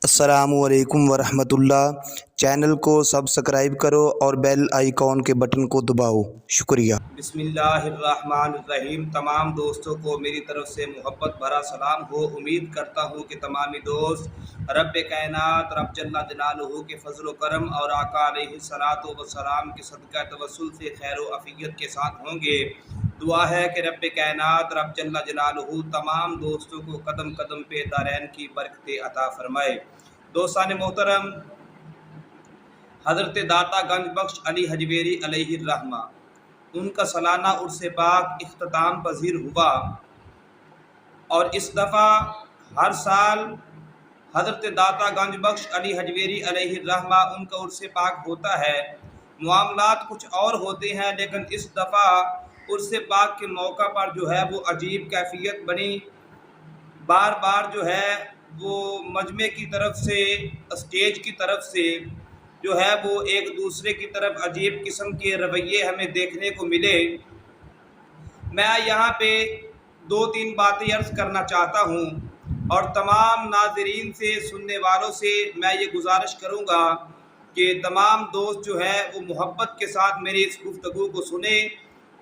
السلام علیکم ورحمۃ اللہ۔ چینل کو سبسکرائب کرو اور بیل آئیکن کے بٹن کو دباؤ۔ شکریہ۔ بسم اللہ الرحمن الرحیم۔ تمام دوستوں کو میری طرف سے محبت بھرا سلام ہو۔ امید کرتا ہوں کہ تمامی دوست رب کائنات رب جل جلالہ کے فضل و کرم اور آقا علیہ الصلوۃ والسلام کے صدقہ توسل سے خیر و عافیت کے ساتھ ہوں گے۔ دعا ہے کہ رب کائنات رب جل جلالہ تمام دوستوں کو قدم قدم پہ دارین کی برکتیں عطا فرمائے۔ دوستان محترم، حضرت داتا گنج بخش علی حجویری علیہ الرحمہ ان کا سالانہ عرس پاک اختتام پذیر ہوا، اور اس دفعہ ہر سال حضرت داتا گنج بخش علی حجویری علیہ الرحمہ ان کا عرس پاک ہوتا ہے۔ معاملات کچھ اور ہوتے ہیں، لیکن اس دفعہ عرس پاک کے موقع پر جو ہے وہ عجیب کیفیت بنی۔ بار بار جو ہے وہ مجمع کی طرف سے، اسٹیج کی طرف سے جو ہے وہ ایک دوسرے کی طرف عجیب قسم کے رویے ہمیں دیکھنے کو ملے۔ میں یہاں پہ دو تین باتیں عرض کرنا چاہتا ہوں، اور تمام ناظرین سے، سننے والوں سے میں یہ گزارش کروں گا کہ تمام دوست جو ہے وہ محبت کے ساتھ میری اس گفتگو کو سنیں،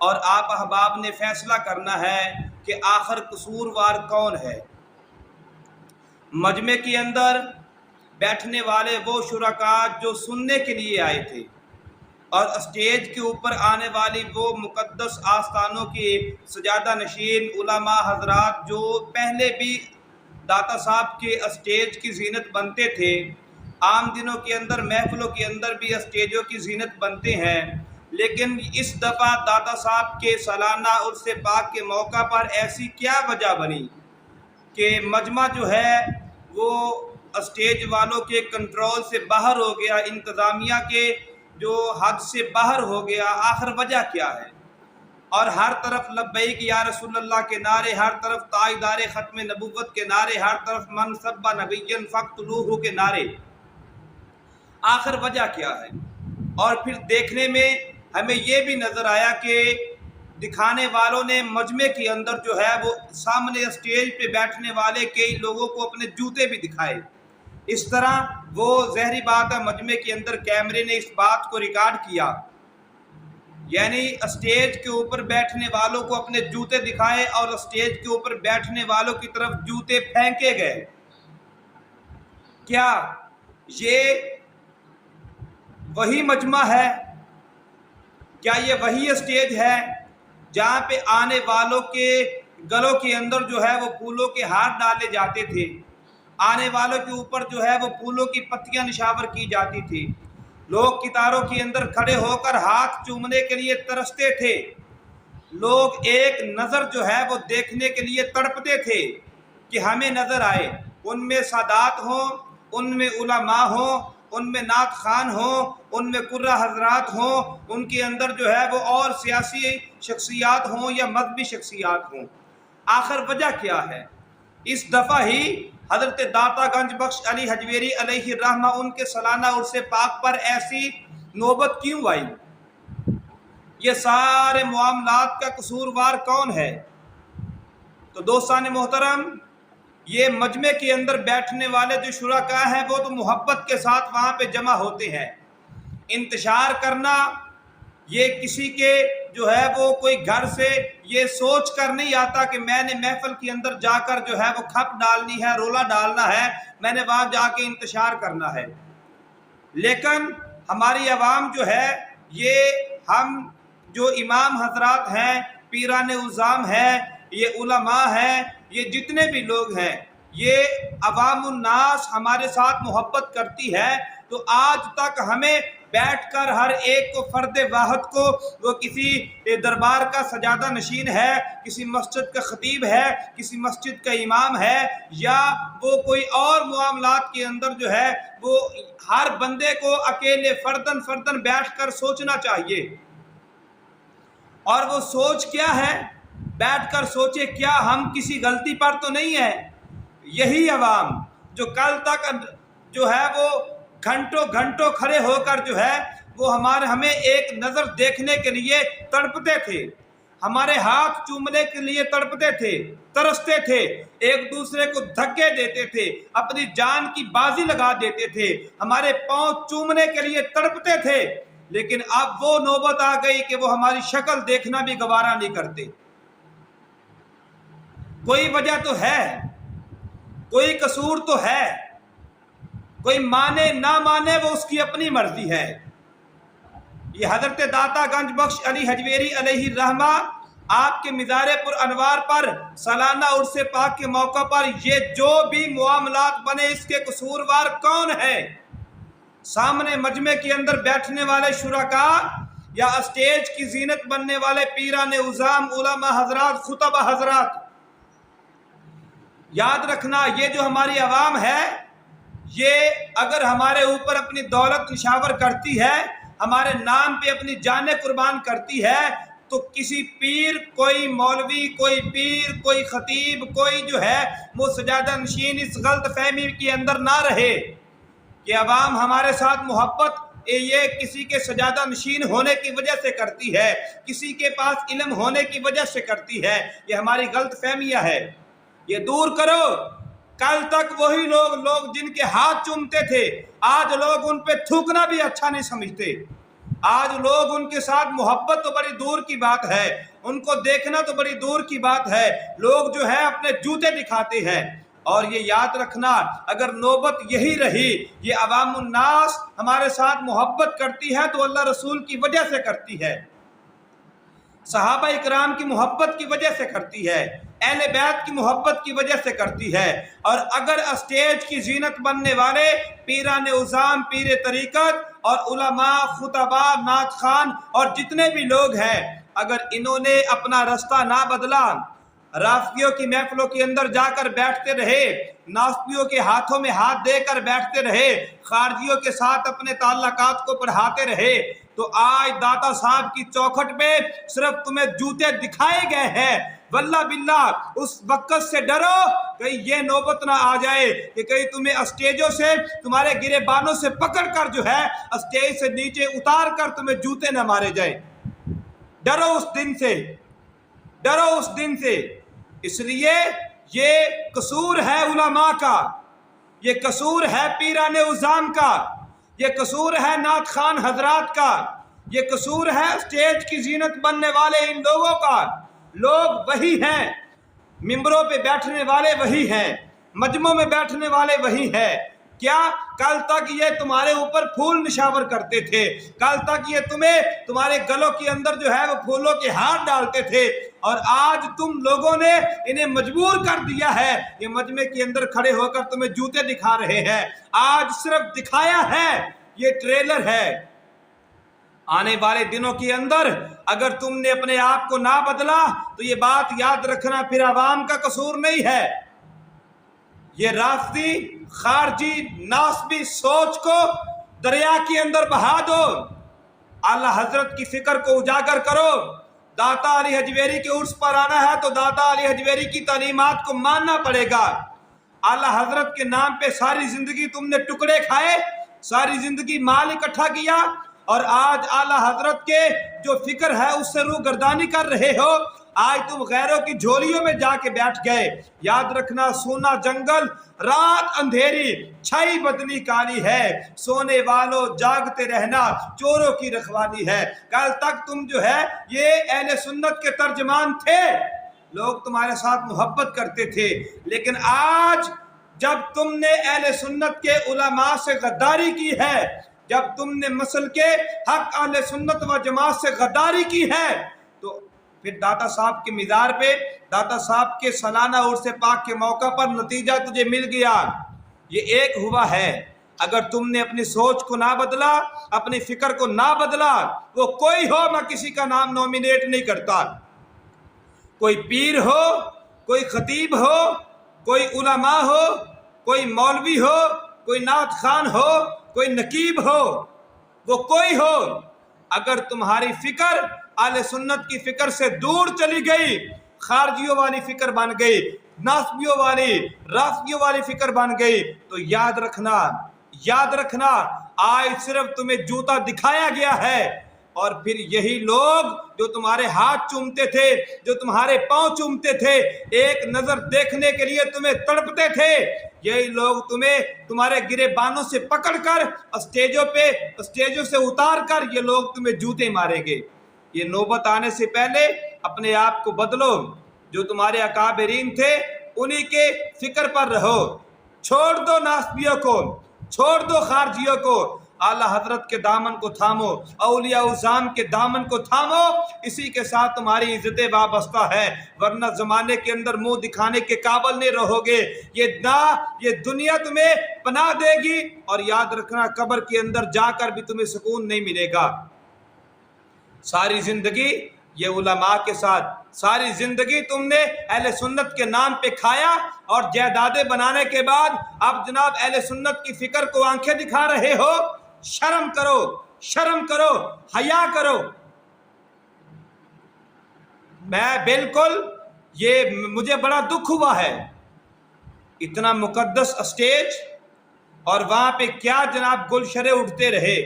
اور آپ احباب نے فیصلہ کرنا ہے کہ آخر قصوروار کون ہے۔ مجمع کے اندر بیٹھنے والے وہ شرکاء جو سننے کے لیے آئے تھے، اور اسٹیج کے اوپر آنے والی وہ مقدس آستانوں کی سجادہ نشین علماء حضرات جو پہلے بھی داتا صاحب کے اسٹیج کی زینت بنتے تھے، عام دنوں کے اندر محفلوں کے اندر بھی اسٹیجوں کی زینت بنتے ہیں، لیکن اس دفعہ داتا صاحب کے سالانہ عرس پاک کے موقع پر ایسی کیا وجہ بنی کہ مجمع جو ہے وہ اسٹیج والوں کے کنٹرول سے باہر ہو گیا، انتظامیہ کے جو حد سے باہر ہو گیا۔ آخر وجہ کیا ہے؟ اور ہر طرف لبیک یا رسول اللہ کے نعرے، ہر طرف تاجدار ختم نبوت کے نعرے، ہر طرف من سب نبی فاقتلوہ کے نعرے۔ آخر وجہ کیا ہے؟ اور پھر دیکھنے میں ہمیں یہ بھی نظر آیا کہ دکھانے والوں نے مجمع کے اندر جو ہے وہ سامنے اسٹیج پہ بیٹھنے والے کئی لوگوں کو اپنے جوتے بھی دکھائے۔ اس طرح وہ ظاہری بات ہے مجمع کے اندر کیمرے نے اس بات کو ریکارڈ کیا، یعنی اسٹیج کے اوپر بیٹھنے والوں کو اپنے جوتے دکھائے اور اسٹیج کے اوپر بیٹھنے والوں کی طرف جوتے پھینکے گئے۔ کیا یہ وہی مجمع ہے؟ کیا یہ وہی اسٹیج ہے جہاں پہ آنے والوں کے گلوں کے اندر جو ہے وہ پھولوں کے ہار ڈالے جاتے تھے، آنے والوں کے اوپر جو ہے وہ پھولوں کی پتیاں نشاور کی جاتی تھی، لوگ قطاروں کے اندر کھڑے ہو کر ہاتھ چومنے کے لیے ترستے تھے، لوگ ایک نظر جو ہے وہ دیکھنے کے لیے تڑپتے تھے کہ ہمیں نظر آئے، ان میں سادات ہوں، ان میں علماء ہوں، ان میں نعت خوان ہوں، ان میں قرہ حضرات ہوں، ان کے اندر جو ہے وہ اور سیاسی شخصیات ہوں یا مذہبی شخصیات ہوں۔ آخر وجہ کیا ہے؟ اس دفعہ ہی حضرت داتا گنج بخش علی حجویری علیہ الرحمہ ان کے سالانہ عرس پاک پر ایسی نوبت کیوں آئی؟ یہ سارے معاملات کا قصوروار کون ہے؟ تو دوستان محترم، یہ مجمع کے اندر بیٹھنے والے جو شرکاء ہیں وہ تو محبت کے ساتھ وہاں پہ جمع ہوتے ہیں۔ انتشار کرنا یہ کسی کے جو ہے وہ کوئی گھر سے یہ سوچ کر نہیں آتا کہ میں نے محفل کے اندر جا کر جو ہے وہ کھپ ڈالنی ہے، رولا ڈالنا ہے، میں نے وہاں جا کے انتشار کرنا ہے۔ لیکن ہماری عوام جو ہے، یہ ہم جو امام حضرات ہیں، پیران عظام ہیں، یہ علماء ہیں، یہ جتنے بھی لوگ ہیں، یہ عوام الناس ہمارے ساتھ محبت کرتی ہے، تو آج تک ہمیں بیٹھ کر ہر ایک کو فرد واحد کو، وہ کسی دربار کا سجادہ نشین ہے، کسی مسجد کا خطیب ہے، کسی مسجد کا امام ہے، یا وہ کوئی اور معاملات کے اندر جو ہے وہ ہر بندے کو اکیلے فردن بیٹھ کر سوچنا چاہیے۔ اور وہ سوچ کیا ہے؟ بیٹھ کر سوچے کیا ہم کسی غلطی پر تو نہیں ہے؟ یہی عوام جو کل تک جو ہے وہ گھنٹوں کھڑے ہو کر جو ہے وہ ہمیں ایک نظر دیکھنے کے لیے تڑپتے تھے، ہمارے ہاتھ چومنے کے لیے تڑپتے تھے، ترستے تھے، ایک دوسرے کو دھکے دیتے تھے، اپنی جان کی بازی لگا دیتے تھے، ہمارے پاؤں چومنے کے لیے تڑپتے تھے، لیکن اب وہ نوبت آ گئی کہ وہ ہماری شکل دیکھنا بھی گوارا نہیں کرتے۔ کوئی وجہ تو ہے، کوئی قصور تو ہے، کوئی مانے نہ مانے وہ اس کی اپنی مرضی ہے۔ یہ حضرت داتا گنج بخش علی حجویری علیہ الرحمہ آپ کے مزار پر انوار پر سالانہ عرس پاک کے موقع پر یہ جو بھی معاملات بنے اس کے قصوروار کون ہے؟ سامنے مجمع کے اندر بیٹھنے والے شرکاء یا اسٹیج کی زینت بننے والے پیران عظام، علماء حضرات، خطبہ حضرات۔ یاد رکھنا یہ جو ہماری عوام ہے یہ اگر ہمارے اوپر اپنی دولت نشاور کرتی ہے، ہمارے نام پہ اپنی جانیں قربان کرتی ہے، تو کسی پیر، کوئی مولوی، کوئی پیر، کوئی خطیب، کوئی جو ہے وہ سجادہ نشین اس غلط فہمی کے اندر نہ رہے کہ عوام ہمارے ساتھ محبت یہ کسی کے سجادہ نشین ہونے کی وجہ سے کرتی ہے، کسی کے پاس علم ہونے کی وجہ سے کرتی ہے۔ یہ ہماری غلط فہمیاں ہے، یہ دور کرو۔ کل تک وہی لوگ جن کے ہاتھ چومتے تھے آج لوگ ان پہ تھوکنا بھی اچھا نہیں سمجھتے، آج لوگ ان کے ساتھ محبت تو بڑی دور کی بات ہے، ان کو دیکھنا تو بڑی دور کی بات ہے، لوگ جو ہے اپنے جوتے دکھاتے ہیں۔ اور یہ یاد رکھنا اگر نوبت یہی رہی، یہ عوام الناس ہمارے ساتھ محبت کرتی ہے تو اللہ رسول کی وجہ سے کرتی ہے، صحابہ اکرام کی محبت کی وجہ سے کرتی ہے، اہل بیت کی محبت کی وجہ سے کرتی ہے۔ اور اگر اسٹیج کی زینت بننے والے پیران عظام، پیر طریقت اور علماء، خطباء، نعت خوان اور جتنے بھی لوگ ہیں، اگر انہوں نے اپنا رستہ نہ بدلا، رافضیوں کی محفلوں کے اندر جا کر بیٹھتے رہے، ناسبیوں کے ہاتھوں میں ہاتھ دے کر بیٹھتے رہے، خارجیوں کے ساتھ اپنے تعلقات کو بڑھاتے رہے، تو آج داتا صاحب کی چوکھٹ پہ صرف تمہیں جوتے دکھائے گئے ہیں۔ واللہ باللہ اس وقت سے ڈرو کہیں یہ نوبت نہ آ جائے کہ کہیں تمہیں اسٹیجوں سے، تمہارے گرے بانوں سے پکڑ کر جو ہے اسٹیج سے نیچے اتار کر تمہیں جوتے نہ مارے جائیں۔ ڈرو اس دن سے، ڈرو اس دن سے۔ اس لیے یہ قصور ہے علماء کا، یہ قصور ہے پیران عظام کا، یہ قصور ہے نعت خوان حضرات کا، یہ قصور ہے اسٹیج کی زینت بننے والے ان لوگوں کا۔ لوگ وہی ہیں، ممبروں پہ بیٹھنے والے وہی ہیں، مجمعوں میں بیٹھنے والے وہی ہیں۔ کیا کل تک یہ تمہارے اوپر پھول نشاور کرتے تھے، کل تک یہ تمہارے گلوں کے اندر جو ہے وہ پھولوں کے ہاتھ ڈالتے تھے، اور آج تم لوگوں نے انہیں مجبور کر دیا ہے، یہ مجمع کے اندر کھڑے ہو کر تمہیں جوتے دکھا رہے ہیں۔ آج صرف دکھایا ہے، یہ ٹریلر ہے۔ آنے والے دنوں کے اندر اگر تم نے اپنے آپ کو نہ بدلا تو یہ بات یاد رکھنا پھر عوام کا قصور نہیں ہے، یہ رافضی، خارجی، ناسبی سوچ کو دریا کے اندر بہا دو، اعلیٰ حضرت کی فکر کو اجاگر کرو۔ داتا علی حجویری کے عرس پر آنا ہے تو داتا علی حجویری کی تعلیمات کو ماننا پڑے گا۔ اعلیٰ حضرت کے نام پہ ساری زندگی تم نے ٹکڑے کھائے، ساری زندگی مال اکٹھا کیا، اور آج اعلیٰ حضرت کے جو فکر ہے اس سے روگردانی کر رہے ہو۔ آج تم غیروں کی جھولیوں میں جا کے بیٹھ گئے۔ یاد رکھنا سونا جنگل، رات اندھیری، چھائی بدنی کالی ہے، سونے والوں جاگتے رہنا چوروں کی رکھوالی ہے۔ کل تک تم جو ہے یہ اہل سنت کے ترجمان تھے، لوگ تمہارے ساتھ محبت کرتے تھے، لیکن آج جب تم نے اہل سنت کے علماء سے غداری کی ہے، جب تم نے مسل کے حق اہل سنت و جماعت سے غداری کی ہے، تو پھر داتا صاحب کے مزار پہ، داتا صاحب کے سالانہ عرس پاک کے موقع پر نتیجہ تجھے مل گیا۔ یہ ایک ہوا ہے، اگر تم نے اپنی سوچ کو نہ بدلا، اپنی فکر کو نہ بدلا، وہ کوئی ہو، میں کسی کا نام نومینیٹ نہیں کرتا، کوئی پیر ہو، کوئی خطیب ہو، کوئی علماء ہو، کوئی مولوی ہو، کوئی نعت خوان ہو، کوئی نقیب ہو، وہ کوئی ہو، اگر تمہاری فکر اہل سنت کی فکر سے دور چلی گئی، خارجیوں والی فکر بن گئی، ناسبیوں والی، رافضیوں والی فکر بن گئی، تو یاد رکھنا آج صرف تمہیں جوتا دکھایا گیا ہے، اور پھر یہی لوگ جو تمہارے ہاتھ چومتے تھے, جو تمہارے پاؤں چومتے تھے, ایک نظر دیکھنے کے لیے تمہیں تڑپتے تھے, یہی لوگ تمہیں تمہارے گریبانوں سے پکڑ کر اسٹیجوں سے اتار کر یہ لوگ تمہیں جوتے ماریں گے. یہ نوبت آنے سے پہلے اپنے آپ کو بدلو. جو تمہارے اکابرین تھے انہی کے فکر پر رہو. چھوڑ دو ناسبیوں کو, چھوڑ دو خارجیوں کو. اعلیٰ حضرت کے دامن کو تھامو, اولیاء اعظام کے دامن کو تھامو. اسی کے ساتھ تمہاری عزتیں وابستہ ہے, ورنہ زمانے کے اندر منہ دکھانے کے قابل نہیں رہو گے. یہ دنیا تمہیں پناہ دے گی, اور یاد رکھنا قبر کے اندر جا کر بھی تمہیں سکون نہیں ملے گا. ساری زندگی یہ علماء کے ساتھ, ساری زندگی تم نے اہل سنت کے نام پہ کھایا, اور جائیدادیں بنانے کے بعد اب جناب اہل سنت کی فکر کو آنکھیں دکھا رہے ہو. شرم کرو, شرم کرو, حیا کرو. میں بالکل مجھے بڑا دکھ ہوا ہے, اتنا مقدس اسٹیج اور وہاں پہ کیا جناب گلشرے اٹھتے رہے.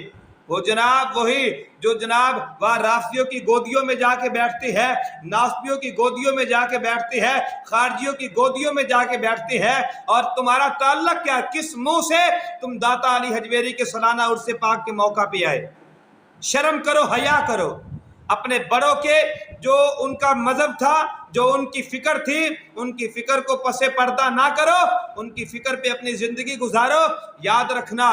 وہ جناب وہی جو جناب وہاں رافضیوں کی گودیوں میں جا کے بیٹھتے ہیں, ناسبیوں کی گودیوں میں جا کے بیٹھتے ہیں, خارجیوں کی گودیوں میں جا کے بیٹھتے ہیں. اور تمہارا تعلق کیا, کس منہ سے تم داتا علی حجویری کے سالانہ عرس پاک کے موقع پہ آئے؟ شرم کرو, حیا کرو. اپنے بڑوں کے جو ان کا مذہب تھا, جو ان کی فکر تھی, ان کی فکر کو پس پردہ نہ کرو, ان کی فکر پہ اپنی زندگی گزارو. یاد رکھنا,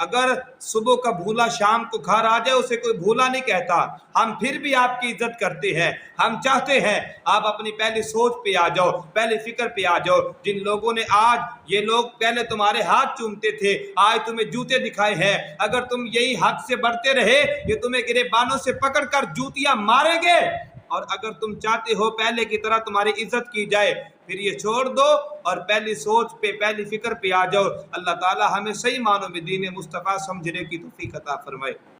اگر صبح کا بھولا شام کو گھر آ جائے اسے کوئی بھولا نہیں کہتا. ہم پھر بھی آپ کی عزت کرتے ہیں. ہم چاہتے ہیں آپ اپنی پہلی سوچ پہ آ جاؤ, پہلی فکر پہ آ جاؤ. جن لوگوں نے آج یہ لوگ پہلے تمہارے ہاتھ چومتے تھے, آج تمہیں جوتے دکھائے ہیں. اگر تم یہی حد سے بڑھتے رہے یہ تمہیں گریبانوں سے پکڑ کر جوتیاں ماریں گے. اور اگر تم چاہتے ہو پہلے کی طرح تمہاری عزت کی جائے, پھر یہ چھوڑ دو اور پہلی سوچ پہ, پہلی فکر پہ آ جاؤ. اللہ تعالی ہمیں صحیح معنوں میں دین مصطفیٰ سمجھنے کی توفیق عطا فرمائے.